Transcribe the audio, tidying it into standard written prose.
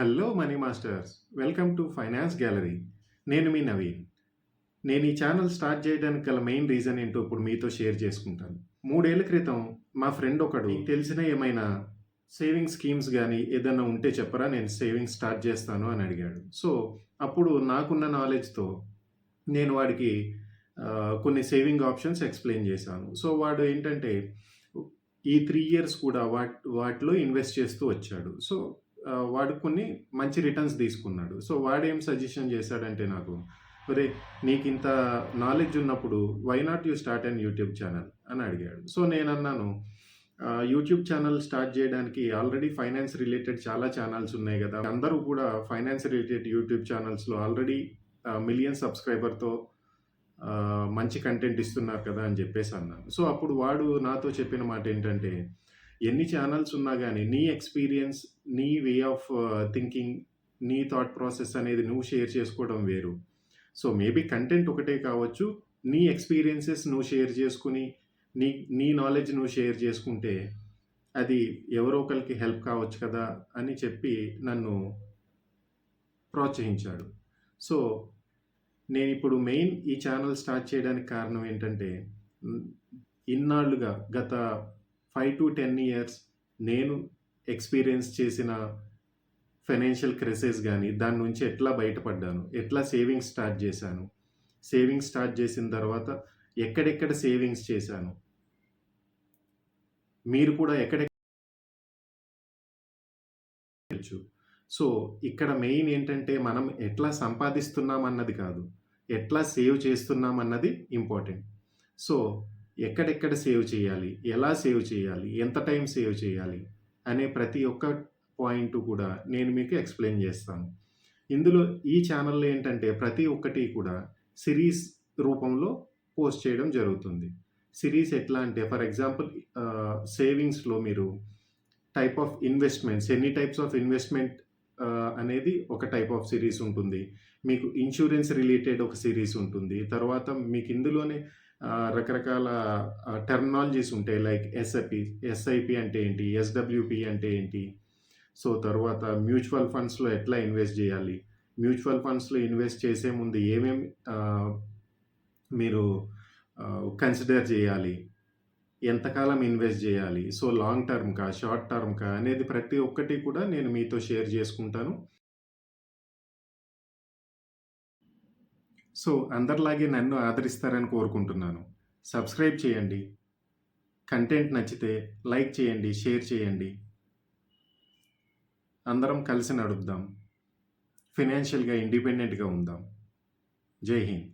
Hello money masters. Welcome to finance gallery. నేను మీ నవీన్. నేను ఈ ఛానల్ స్టార్ట్ చేయడానికి గల మెయిన్ రీజన్ ఏంటో ఇప్పుడు మీతో షేర్ చేసుకుంటాను. 3 ఏళ్ల క్రితం మా ఫ్రెండ్ ఒకడు "నీకు తెలిసిన ఏమైనా సేవింగ్స్ స్కీమ్స్ గానీ ఏదన్నా ఉంటే చెప్పరా, నేను సేవింగ్స్ స్టార్ట్ చేస్తాను" అని అడిగాడు. సో, అప్పుడు నాకున్న నాలెడ్జ్‌తో నేను వాడికి కొన్ని సేవింగ్ ఆప్షన్స్ ఎక్స్‌ప్లెయిన్ చేశాను. సో, వాడు ఏంటంటే ఈ 3 ఇయర్స్ కూడా వాటిలో ఇన్వెస్ట్ చేస్తూ వచ్చాడు. సో, వాడు కొన్ని మంచి రిటర్న్స్ తీసుకున్నాడు. సో, వాడేం సజెషన్ చేశాడంటే నాకు, "ఒరేయ్! నీకింత నాలెడ్జ్ ఉన్నప్పుడు why not you start an YouTube channel" అని అడిగాడు. సో, నేనన్నాను, యూట్యూబ్ ఛానల్ స్టార్ట్ చేయడానికి ఆల్రెడీ ఫైనాన్స్ రిలేటెడ్ చాలా ఛానల్స్ ఉన్నాయి గదా! అందరూ కూడా ఫైనాన్స్ రిలేటెడ్ యూట్యూబ్ ఛానల్స్‌లో ఆల్రెడీ మిలియన్ సబ్స్క్రైబర్‌తో మంచి కంటెంట్ ఇస్తున్నారు కదా అని చెప్పేసి అన్నాను. సో, అప్పుడు వాడు నాతో చెప్పిన మాట ఏంటంటే, ఎన్ని ఛానల్స్ ఉన్నా గానీ నీ ఎక్స్‌పీరియన్స్, నీ వే ఆఫ్ థింకింగ్, నీ థాట్ ప్రాసెస్ అనేది నువ్వు షేర్ చేసుకోవడం వేరు. సో, మేబీ కంటెంట్ ఒకటే కావచ్చు. నీ ఎక్స్‌పీరియన్సెస్ నువ్వు షేర్ చేసుకొని, నీ నీ నాలెడ్జ్ నువ్వు షేర్ చేసుకుంటే, అది ఎవరో ఒకళ్ళకి హెల్ప్ కావచ్చు కదా అని చెప్పి నన్ను ప్రోత్సహించాడు. సో, నేనిప్పుడు మెయిన్ ఈ ఛానల్ స్టార్ట్ చేయడానికి కారణం ఏంటంటే, హ్మ్, ఇన్నాళ్లుగా గత 5-10 ఇయర్స్ నేను ఎక్స్‌పీరియన్స్ చేసిన ఫైనాన్షియల్ క్రైసిస్ గానీ, దాని నుంచి ఎట్లా బయటపడ్డాను, ఎట్లా సేవింగ్స్ స్టార్ట్ చేశాను, సేవింగ్స్ స్టార్ట్ చేసిన తర్వాత ఎక్కడెక్కడ సేవింగ్స్ చేశాను, మీరు కూడా చేయొచ్చు. సో, ఇక్కడ మెయిన్ ఏంటంటే మనం ఎట్లా సంపాదిస్తున్నాం అన్నది కాదు, ఎట్లా సేవ్ చేస్తున్నాం అన్నది ఇంపార్టెంట్. సో, ఎక్కడెక్కడ సేవ్ చేయాలి, ఎలా సేవ్ చేయాలి, ఎంత టైం సేవ్ చేయాలి అనే ప్రతి ఒక్క పాయింట్ కూడా నేను మీకు ఎక్స్‌ప్లెయిన్ చేస్తాను. ఇందులో ఈ ఛానల్‌లో ఏంటంటే ప్రతి ఒక్కటి కూడా సిరీస్ రూపంలో పోస్ట్ చేయడం జరుగుతుంది. సిరీస్ ఎట్లా అంటే ఫర్ ఎగ్జాంపుల్ సేవింగ్స్‌లో మీరు టైప్ ఆఫ్ ఇన్వెస్ట్‌మెంట్స్, ఎన్ని టైప్స్ ఆఫ్ ఇన్వెస్ట్‌మెంట్ అనేది ఒక టైప్ ఆఫ్ సిరీస్ ఉంటుంది. మీకు ఇన్స్యూరెన్స్ రిలేటెడ్ ఒక సిరీస్ ఉంటుంది. తర్వాత మీకు ఇందులోనే రకరకాల టెర్మినాలజీస్ ఉంటాయి. లైక్ ఎస్ఐపి అంటే ఏంటి? ఎస్‌డబ్ల్యూపి అంటే ఏంటి? సో, తర్వాత మ్యూచువల్ ఫండ్స్‌లో ఎట్లా ఇన్వెస్ట్ జేయాలి? మ్యూచువల్ ఫండ్స్‌లో ఇన్వెస్ట్ చేసే ముందు ఏమేమి మీరు కన్సిడర్ చేయాలి? ఎంతకాలం ఇన్వెస్ట్ జేయాలి? సో, లాంగ్ టర్మ్‌కా? షార్ట్ టర్మ్‌కా? అనేది ప్రతి ఒక్కటి కూడా నేను మీతో షేర్ చేసుకుంటాను. సో, అందరిలాగే నన్ను ఆదరిస్తారని కోరుకుంటున్నాను. సబ్స్క్రైబ్ చేయండి. కంటెంట్ నచ్చితే లైక్ చేయండి, షేర్ చేయండి. అందరం కలిసి నడుద్దాం. ఫైనాన్షియల్‌గా ఇండిపెండెంట్‌గా ఉందాం. జై హింద్.